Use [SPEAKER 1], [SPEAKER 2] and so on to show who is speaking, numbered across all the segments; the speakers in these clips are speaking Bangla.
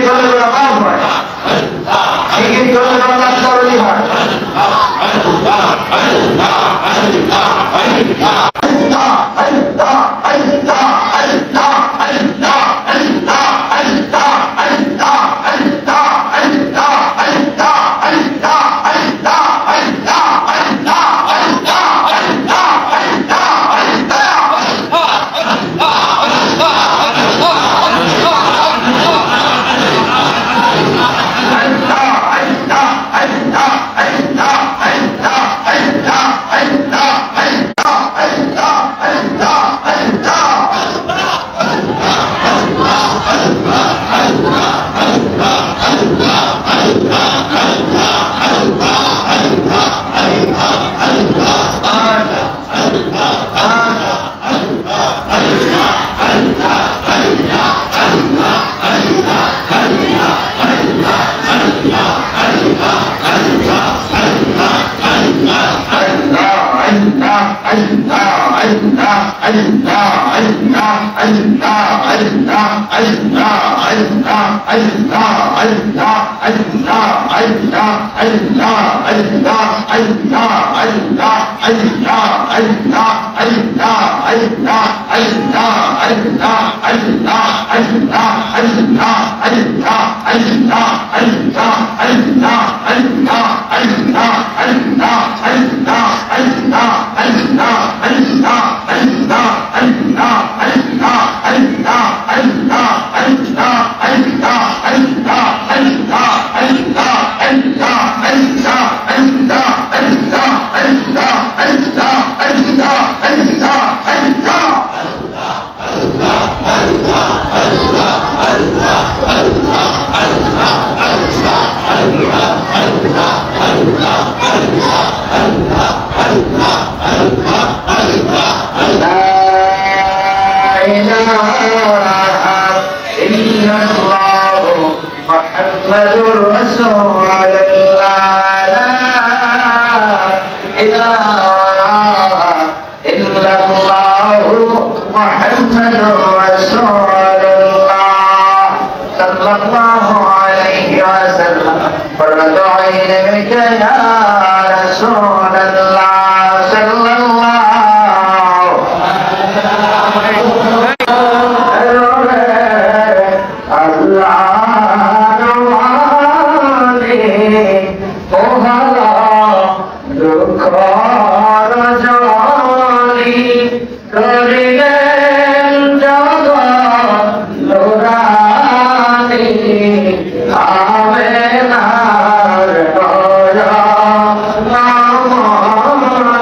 [SPEAKER 1] করলে ওরা পাপ হয়, জিকির করলে আল্লাহ তরলি হয়।
[SPEAKER 2] Amen.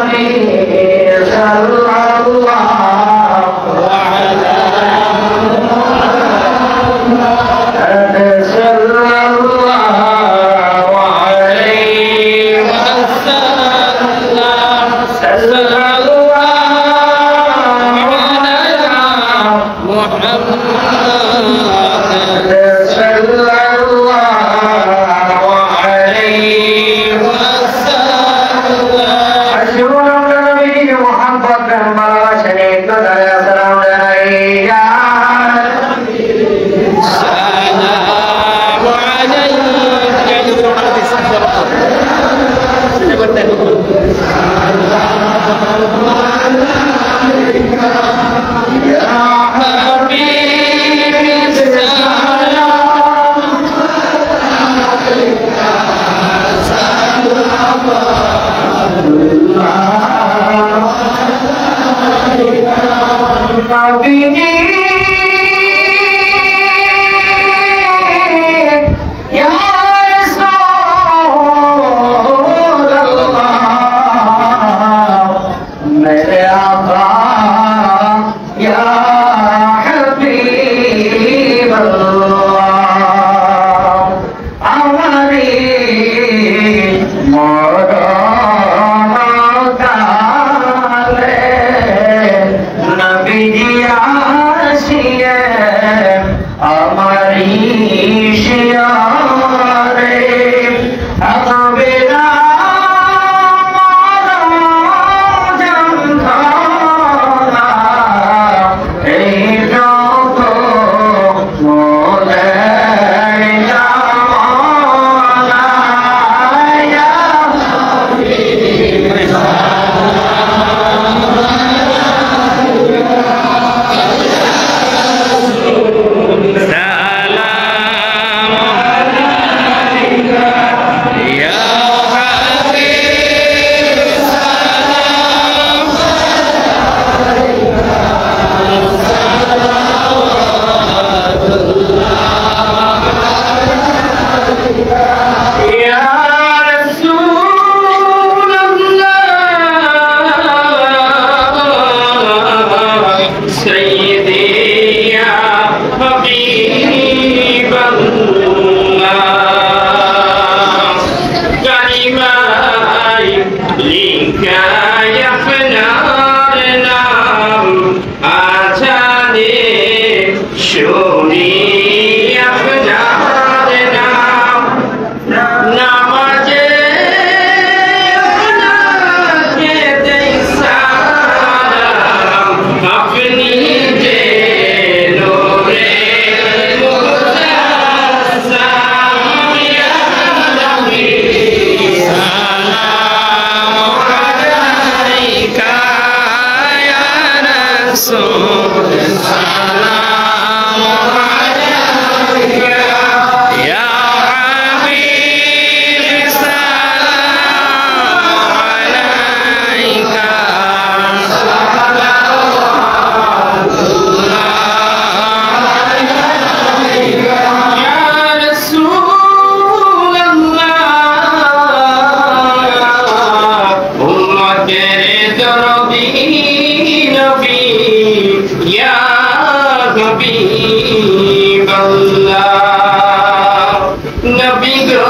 [SPEAKER 2] নবী গো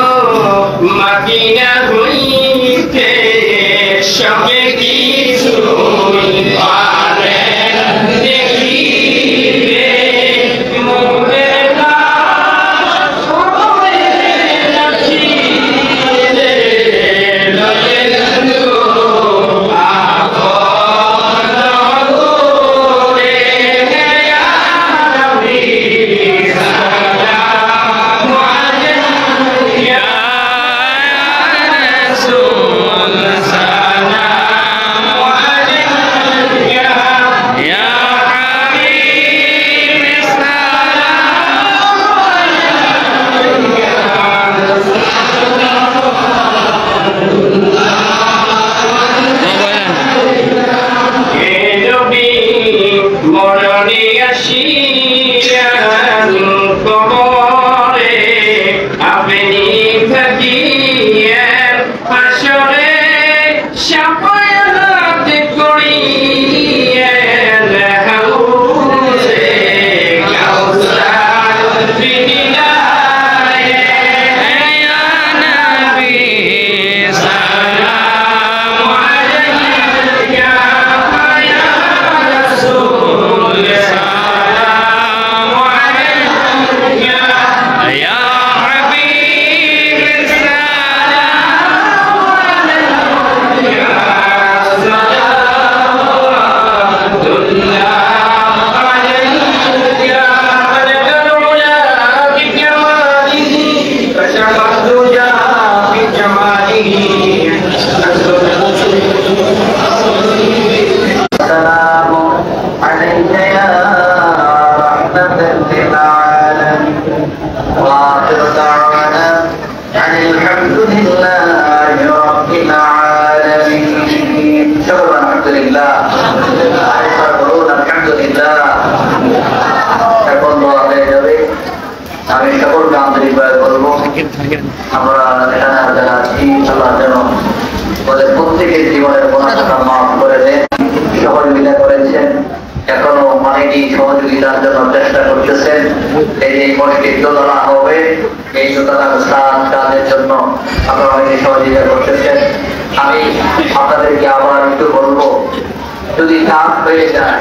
[SPEAKER 2] মদিনা হইতে সবে কিছু পারেন দেখিতে মোদের
[SPEAKER 1] আমরা এখানে যারা আছি আল্লাহ যেন ওদের প্রত্যেকের জীবনের গুনাহটা মাফ করে দেন। সহযোগিতা করেছেন, এখনো অনেকই সহযোগিতার জন্য চেষ্টা করতেছেন। এই যে মসজিদ দোতলা হবে, এই দোতলা কাজের জন্য আপনারা অনেকে সহযোগিতা করতেছেন। আমি আপনাদেরকে আবার একটু বলবো, যদি কাজ হয়ে যায়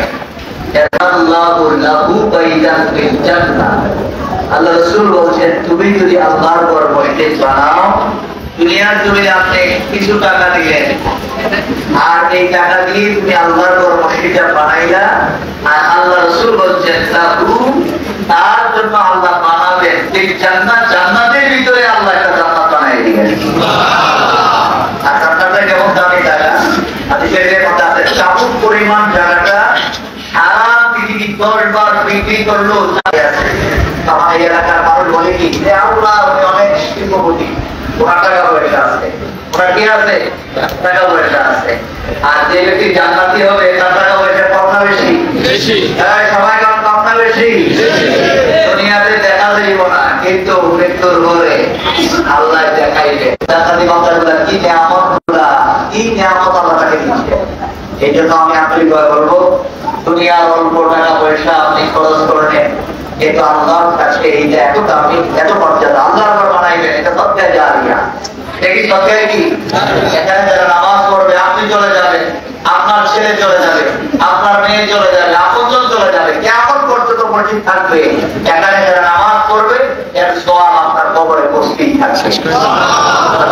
[SPEAKER 1] আল্লাহ রাসূল বলছেন, তুমি যদি আল্লাহর ঘর মসজিদ বানাও, দুনিয়ার জমিনে আপনি কিছু টাকা দিলেন, আর এই টাকা দিয়ে তুমি আল্লাহর ঘর মসজিদটা বানাইলা, আর আল্লাহ রাসূল বলছেন তার জন্য আল্লাহ বানাবেন ঠিক জান্নাতের ভিতরে আল্লাহ একটা জান্নাত বানাই দিবেন। আর জান্নাতটা কেমন দামি টাকা, হাদিসের মধ্যে আছে চাবুক পরিমাণ জায়গাটা সারা পৃথিবী 10 বার বিক্রি করলো। আমার এই এলাকার মানুষ বলে কি আল্লাহ অনেক শিল্পপতি, ওনার টাকা পয়সা আছে, ওনার কি আছে টাকা পয়সা আছে। আর যে ব্যক্তি জান্নাতি হবে তার টাকা পয়সা কম না বেশি? সবাই কম না বেশি? দুনিয়াতে দেখা যাইব না, কিন্তু মৃত্যুর পরে আল্লাহ দেখাইবে জান্নাতি বান্দাগুলা কি নিয়ামত গুলা, কি নিয়ামত আল্লাহ তাকে দিচ্ছে। এই জন্য আমি আপনাকে বলবো, দুনিয়ার অল্প টাকা পয়সা আপনি খরচ করে নেন, কিন্তু আল্লাহর কাছে এইটা এত দামি, এত মর্যাদা। আল্লাহর ঘর বানাইবেন, এটা সত্যি জারিয়া। এটা কি সত্যি কি? এখানে যারা নামাজ পড়বে, আপনি চলে যাবেন, আপনার ছেলে চলে যাবে, আপনার মেয়ে চলে যাবে, আপনজন চলে যাবে, কিয়ামত পর্যন্ত মসজিদ থাকবে। এখানে যারা নামাজ পড়বে, এর সওয়াব আপনার কবরে বসতেই থাকবে।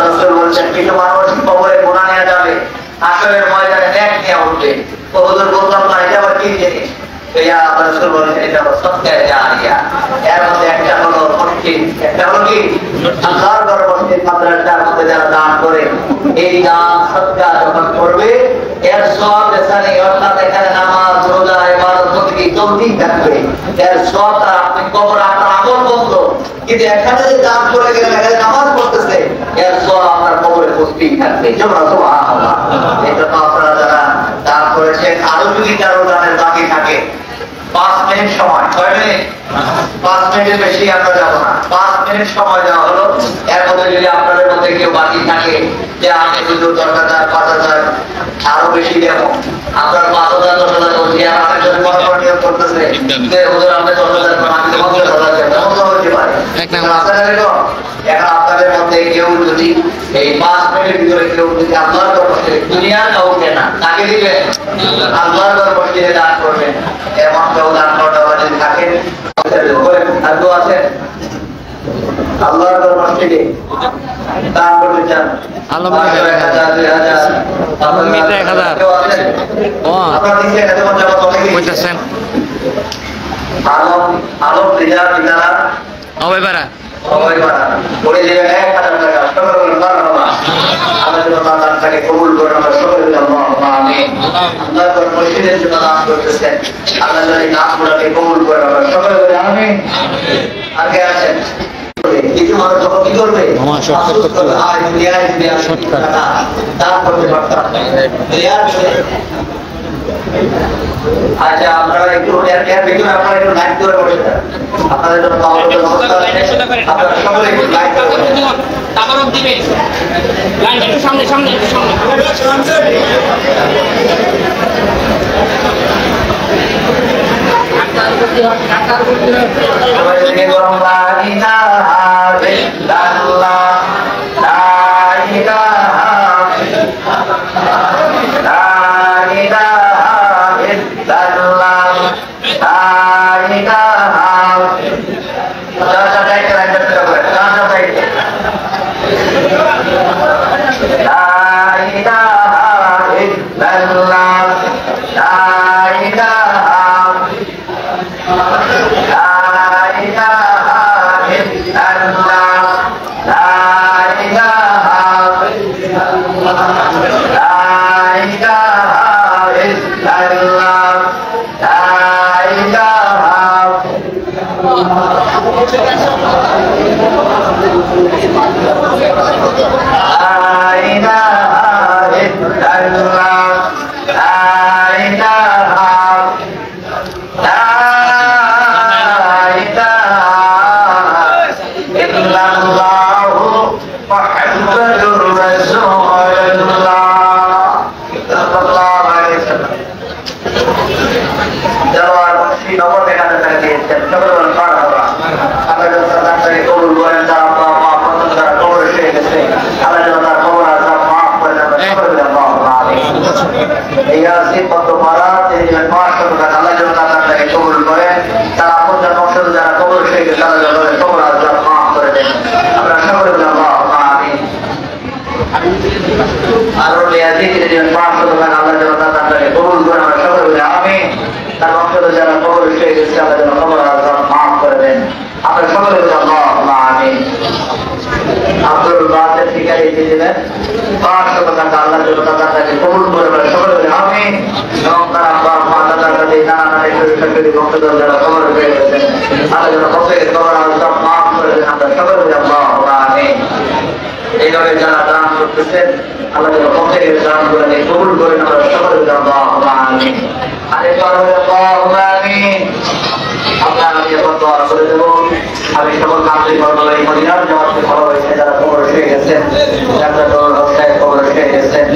[SPEAKER 1] রাসূল বলেছেন, কিছু মানুষ কবরে গুনাহ নিয়ে যাবে, আসরের ময়দানে নেক নিয়ে উঠবে। তো হুজুর বললাম না, এটা আবার কি জিনিস? রাসূল বলেছেন, এটা সত্যি জারিয়া। এর মধ্যে একটা হলো মসজিদ, একটা হলো কি আল্লাহর ঘর মসজিদ মাদ্রাসার মধ্যে যারা দান করে, এই দান সদকা যখন করবে, এর সওয়াব এখানে, অর্থাৎ এখানে নামাজ রোজা ইবাদত বন্দেগী চলতেই থাকবে। এর সওয়াবটা আপনি কবর আপনার আমল বন্ধ, কিন্তু এখানে যে দান করে গেলেন, এখানে নামাজ পড়তেছে, এর সওয়াব আপনার কবরে বসতেই থাকবে। সুবহানাল্লাহ। এই জন্য আপনারা যারা দান করেছেন, আরো যদি কারো দানের বাকি থাকে, 5 মিনিট সময়, 6 মিনিট, 5 মিনিটের বেশি আমরা যাবো না। 5 মিনিট সময় দেওয়া হলো। এর মধ্যে যদি আপনাদের মধ্যে কেউ বাকি থাকে যে আমি শুধু 10,000 5,000 আরো বেশি দেবো, আপনার 5,000 10,000 বলছি, আর আরেকজন পরপর নিয়োগ করতেছে যে হুজুর আপনি 10,000 আমি 50,000 দেবো, এমন তো হতে পারে। এখন আপনাদের মধ্যে কেউ যদি এই 5 মিনিটের ভিতরে কেউ যদি আল্লাহর দরবারে দুনিয়ার কাউকে না তাকে দিবেন, আল্লাহর দরবারে দান করবেন, এমন কেউ দান করতে যদি থাকেন আর কেউ আছেন আল্লাহর দরবার থেকে দান করতে চান, করে দেবেন 1,000 টাকা। তাকে কবুল করে আমরা সকলে আল্লাহ মসজিদের জন্য দান করতেছেন, আল্লাহ যদি নামগুলোকে কবুল করে আমরা সকলে আমিন। আগে আছেন কিছু মানুষ যখন কি করবে দান করতে পারতাম। আচ্ছা আপনারা একটু ভিতরে আপনারা একটু লাইট করে বসে আপনাদের জন্য আপনারা সকলে একটু লাইট করে
[SPEAKER 2] সামনে সামনে সামনে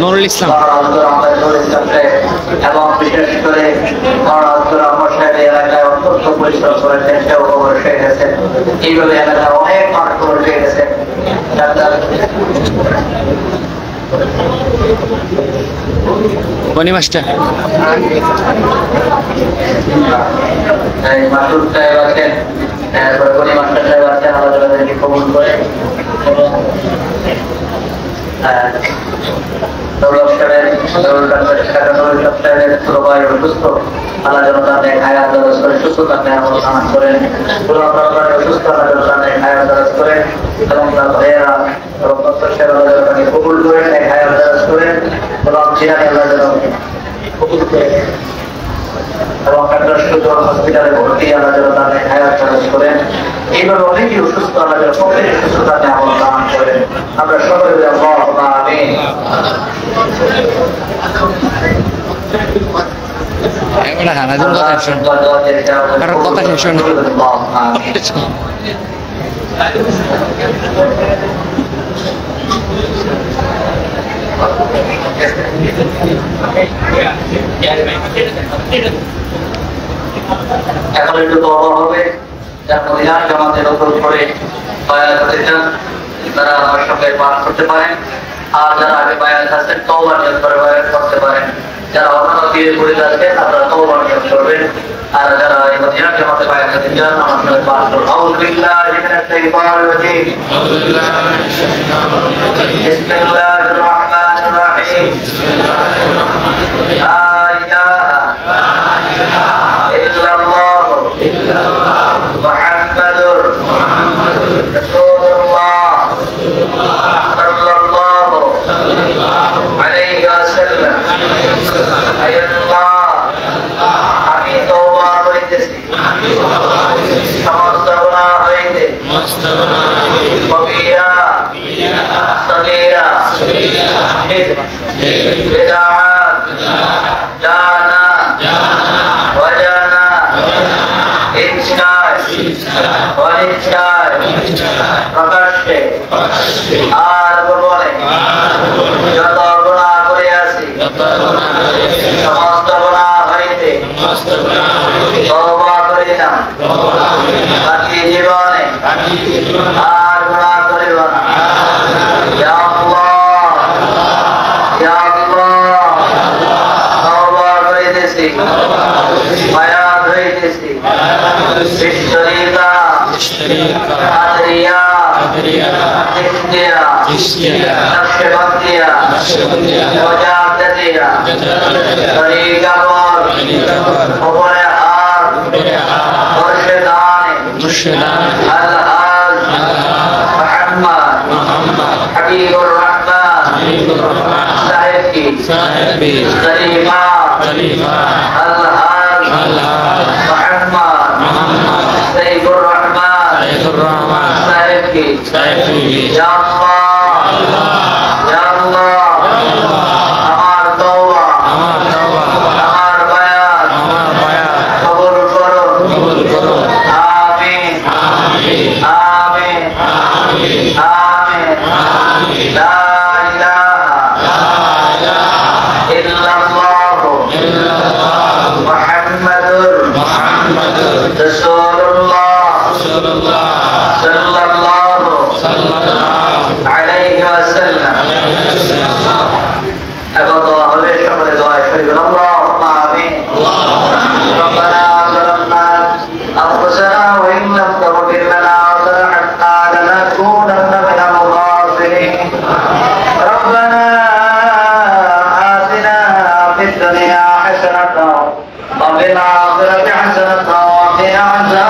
[SPEAKER 2] নুরুল ইসলাম এবং বিশেষ করে এলাকায় অত্যন্ত পরিশ্রম করেছেন, সেও খবর হয়ে গেছে। এইভাবে এলাকার অনেক মানুষ খবর হয়ে গেছে। মাস্টার মাসুদ সাহেব আছেন, গনি মাস্টার সাহেব আছেন, আমাদেরকে কবুল করে সুস্থতা করেন এবং তার ভাইয়েরা কবুল করে করেন এবং হসপিটালে ভর্তি করেন। এইভাবে অনেকেই অসুস্থ প্রত্যেকের সুস্থতা দান করেন। আমরা সকলে আমিন।
[SPEAKER 3] খান একদম কথা শুন কারণ কথা শেষ হয় না
[SPEAKER 2] এখন একটু দোয়া হবে যার মদিনা জামাতের উপর করে বায়াত করেছেন তারা আমার সঙ্গে পাঠ করতে পারেন আর যারা আগে বায়াত আছেন তওবা নিয়ত করে বায়াত করতে পারেন যারা অন্য দিয়ে ঘুরে যাচ্ছে আপনারা তওবা নিয়ত করবেন আর যারা এই মদিনা জামাতে বায়াত করতে চান আমার সঙ্গে পাঠ করুন আউযু বিল্লাহি মিনাশ শাইতানির রাজীম বিসমিল্লাহির রাহমানির রাহিম লা ইলাহা ইল্লাল্লাহ মুহাম্মাদুর রাসূলুল্লাহ সাল্লাল্লাহু আলাইহি ওয়াসাল্লাম আল্লাহ আমি তওবা করিতেছি সমস্ত গুনাহ হইতে কবিরা সগীরা বিদআত জানা ওয়াজানা ইনসার ওয়ালিনসার প্রকাশ্যে আর গোপনে যত গুনাহ করে আছি সমস্ত গুনাহ হইতে তওবা করিলাম বাকি জীবনে আর গুনাহ করিব না ইয়া আল্লাহ ইয়া আল্লাহ তওবা করিতেছি বায়াত হইতেছি বিশ্বরিকা কাদরিয়া চিশতিয়া নকশবন্দিয়া মুজাদ্দিদিয়া তরিকা পর উপরে হাত মুর্শিদানে আল-হাজ মুহাম্মদ হাবিবুর রহমান সাহেবী খলিফা আল-হাজ মুহাম্মদ সাইফুর রহমান সাহেবী ইয়া আল্লাহ ইয়া আল্লাহ আমার তওবা আমার বায়াত কবুল করো আমিন আমিন আমিন লা ইলাহা ইল্লাল্লাহ মুহাম্মাদুর রাসূলুল্লাহ সাল্লাল্লাহু আলাইহি ওয়াসাল্লাম এখন দোয়া হবে সকলে দোয়া শরীফ আল্লাহুম্মা আমিন ربنا ظلمنا أنفسنا وإن لم تغفر لنا وترحمنا لنكونن من الخاسرين ربنا آتنا في الدنيا حسنة وفي الآخرة حسنة وقنا عذاب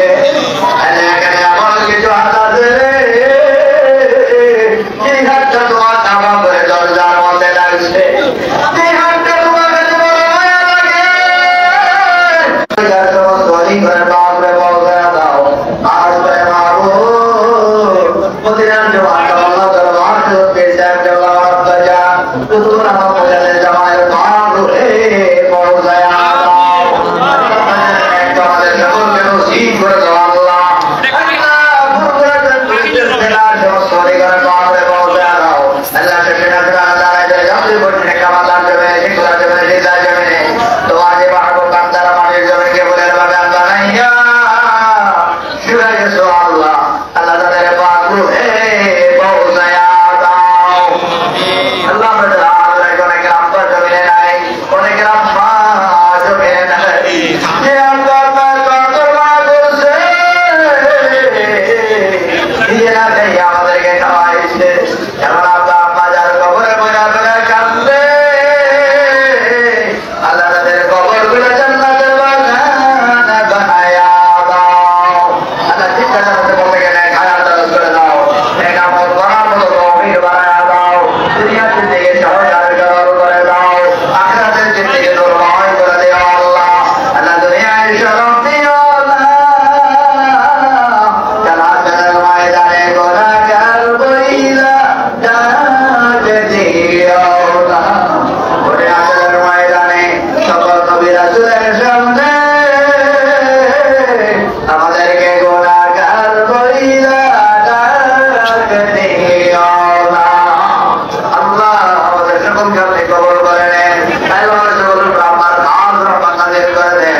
[SPEAKER 1] এখানে আমার কিছু হাত আছে, এই হাতটা তোমার চাপা করে দরজার মধ্যে লাগছে, এই হাতটা তোমাকে তোমার মায়া লাগে। সরি করে বাপরে বলতে দাও, আর করে মারো প্রতিদিন জবানটা আল্লাহ তাআলা মারতে পেছে দেওয়া বাচ্চা তোমরা আমার বলে জামায়ের বাপ রে বলতে দাও, তোমাদের সকলকে নসিব করে দাও আল্লাহ। আল্লাহ গুরুদের প্রিয় সেনা সরি করে বাপরে বলতে দাও, আল্লাহ সেনা সেনা দাঁড়ায় যায় আপনি বলছেন কামালার জমে শিক্ষা জমে জিলা জমে তোমার যে বাহু কান্দারা মাটির জমে কে বলে বাগান বানাইয়া শুনে গেছো আল্লাহ। আল্লাহ তাদের বাকু হে বৌসায়া দাও আল্লাহ। আমাদের অনেকের আব্বা জমিনে নাই, অনেকের আম্মা জমিনে নাই, যে আল্লাহ করছে নিজেরা খেয়ে আমাদেরকে খাওয়াইছে। এমন আব্বা আম্মা যার কবরে বইয়া বইয়া কান্দে আল্লাহ তাদের কবর গুলো জান্নাতের বাগান বানায়া দাও। আল্লাহ চিন্তা করতে বলতে গেলে খায়া দরজ করে দাও, এক আমল করার মতো তৌফিক বানায়া দাও। দুনিয়ার জিন্দেগি সহজ আর সরল করে দাও, আখিরাতের জিন্দেগি দুর্ময় করে দিও আল্লাহ। আল্লাহ দুনিয়ায় শরম দিও না, জান্নাতের ময়দানে গুনাহগার বইলা ডাক দিও না। ওরে আখিরাতের ময়দানে সকল নবী রাসূলের সামনে আমাদেরকে গুনাহগার বইলা ডাক দিও না। আল্লাহ আমাদের সকলকে আপনি কবুল করে নেন। আল্লাহ সকল আপনার নাম রহমতের করে দেন।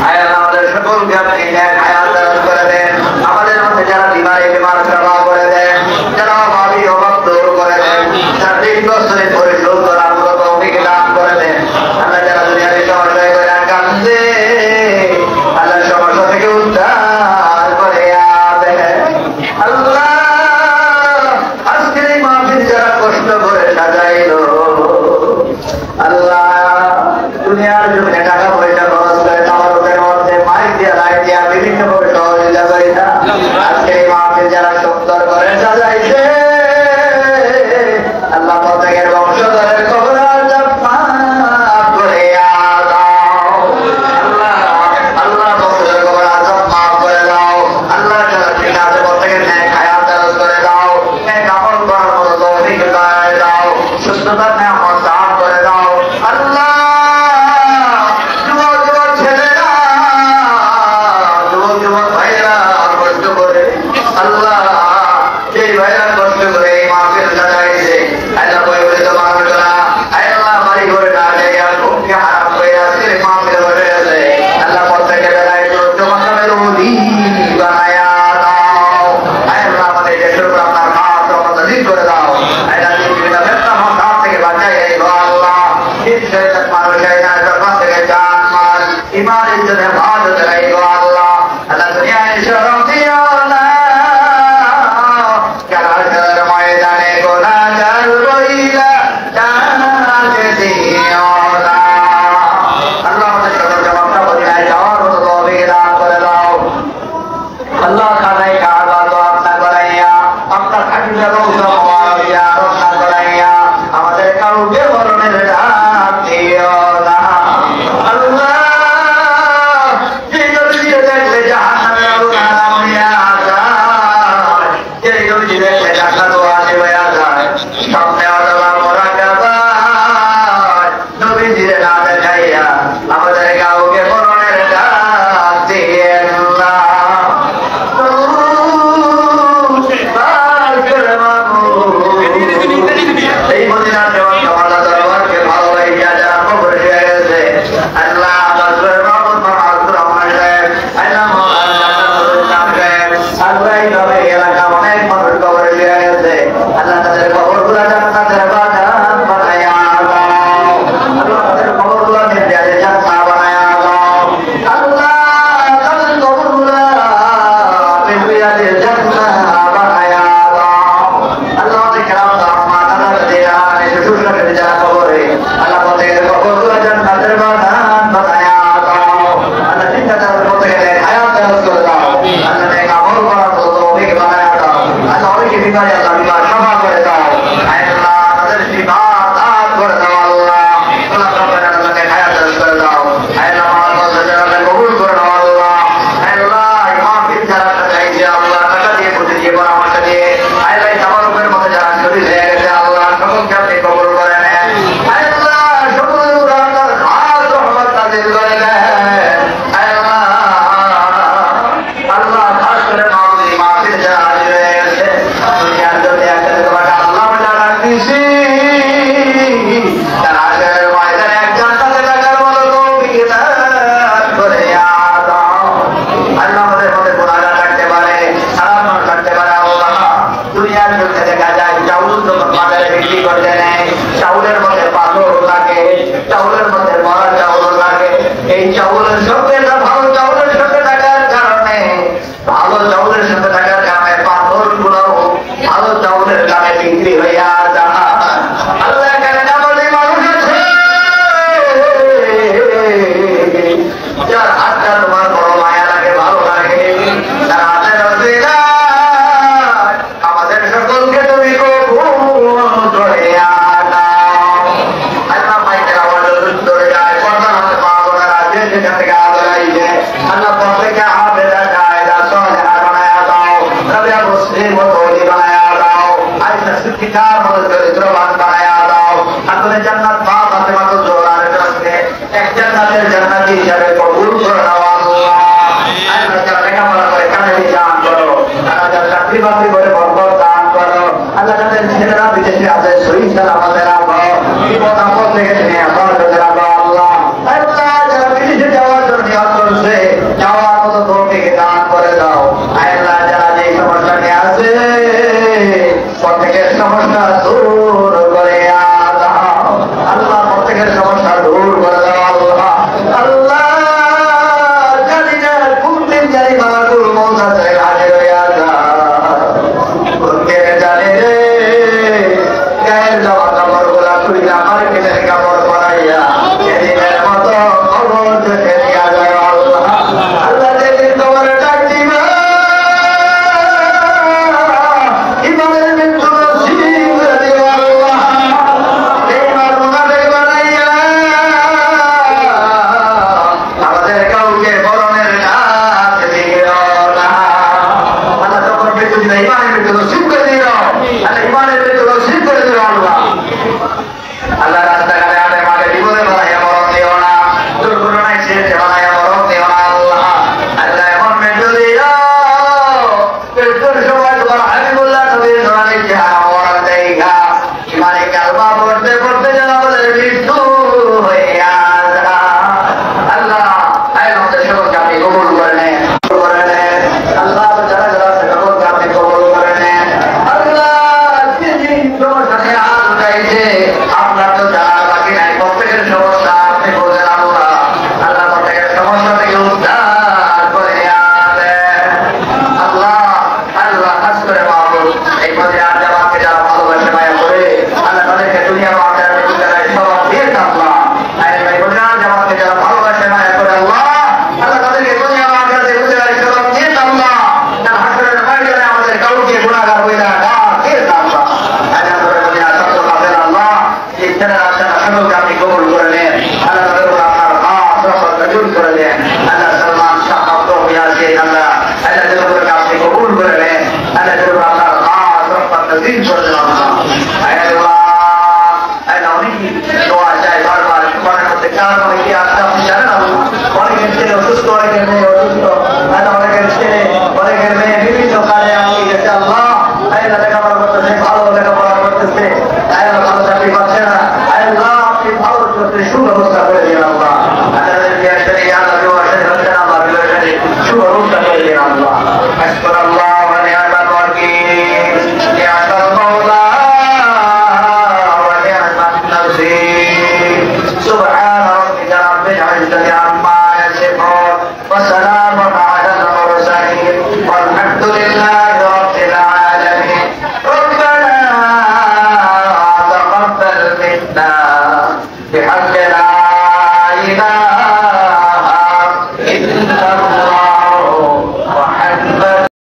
[SPEAKER 1] আল্লাহ আমাদের সকলকে আপনি নেক হায়াত দান করে দেন। আমাদের মধ্যে যারা বিমার সেবা করে দেন, যারা অভাবী অভাব দূর করে দেন, যারা দীর্ঘস্থায়ী পরিশোধ করার মতো তৌফিক দান করে দেন। আল্লাহ যারা দুনিয়ার সমস্যায় করে কান্দে আল্লাহ সমস্যা থেকে উদ্ধার করে দেন। আল্লাহ আজকের এই মাহফিল যারা কষ্ট করে সাজাইলো আল্লাহ দুনিয়ার জমিনে টাকা পয়সা খরচ করে তাওয়ারুদের মধ্যে মাইক দিয়া লাইট দিয়া বিভিন্ন ভাবে সহযোগিতা করে না। আজকে এই মাহফিল যারা সুন্দর দারাজ করে দাও আল্লাহ নেক আমল করার মতো তৌফিক বানায়া দাও আল্লাহ অনেকে বিমারি আল্লাহ বিমার ক্ষমা করে দাও আল্লাহ তাদের শিফা দান করে দাও আল্লাহ আল্লাহ তাআলাকে হায়াত দারাজ করে দাও আল্লাহ আমাদের জন্য কবুল করে নাও আল্লাহ আল্লাহ ইমাম বিন যারা চাইছে আল্লাহ টাকা দিয়ে বুঝে দিয়ে পরামর্শ দিয়ে আল্লাহ তাবারকের মতো যারা শরীর হয়ে গেছে আল্লাহ সকলকে আপনি কবুল করে নেন আল্লাহ সকল উরাতার খাস রহমত নাযিল করে দেন আল্লাহ আল্লাহ খাস করে মাওলানা মাহফিল যারা হাজির হয়ে গেছে দুনিয়ার জন্য একটা তোমাকে আল্লাহ বলে রাখতেছি তার আশের ময়দানে এক জান্নাতে থাকার মতো তৌফিক দান করে দাও আল্লাহ আমাদের মধ্যে গুনাহগার থাকতে পারে খারাপ মানুষ থাকতে পারে আল্লাহ দুনিয়ার মধ্যে দেখা যায় চাউল যখন বাজারে বিক্রি করতে নেয় চাউলের মধ্যে পাথর থাকে চাউলের মধ্যে মরা চাউল থাকে এই চাউলের সঙ্গে ভালো চাউলের সঙ্গে থাকার কারণে ভালো চাউলের সঙ্গে থাকার কারণে পাথর গুলো ভালো চাউলের দামে বিক্রি হইয়া যায় আল্লাহ এখানে নামাজি মানুষ আছে যার হাতটা তোমার বড় মায়া লাগে ভালো লাগে তার হাতের রসিলা আমাদের সকলকে তুমি কবুল করে নাও আল্লাহ মাইকের আওয়াজ ধরে যায় পর্দার হাতে মা বোনেরা যে যেখান থেকে আদরাইছে আল্লাহ প্রত্যেকে হাফেজা জায়েদা সালেহা বানায়া দাও রাবিয়া মুসলিম ও তৌলি বানায়া দাও আয়েশা সিদ্দিকার মতো চরিত্রবান বানায়া দাও আপনি জান্নাত মা ফাতেমা তো জোরার জন্যে এক জান্নাতের জান্নাতি হিসাবে কবুল করে নাও আল্লাহ আল্লাহ যারা লেখাপড়া করে কাজে দান করো তারা যারা চাকরি বাকরি করে বরকত দান করো আল্লাহ তাদের ছেলেরা বিদেশে আছে শহীদ সালামতে রাখো বিপদ আপদ থেকে তুমি হেফাজতে রাখো আল্লাহ আল্লাহ যারা বিদেশে যাওয়ার জন্য নিয়ত করছে যাওয়ার মতো তৌফিক দান করে দাও আল্লাহ যারা যে সমস্যা নিয়ে আছে প্রত্যেকের সমস্যা দূর করে দাও আল্লাহ প্রত্যেকের সমস্যা দূর করে দাও আল্লাহ আল্লাহ জানি না কোন দিন জানি মালাকুল মউত আছে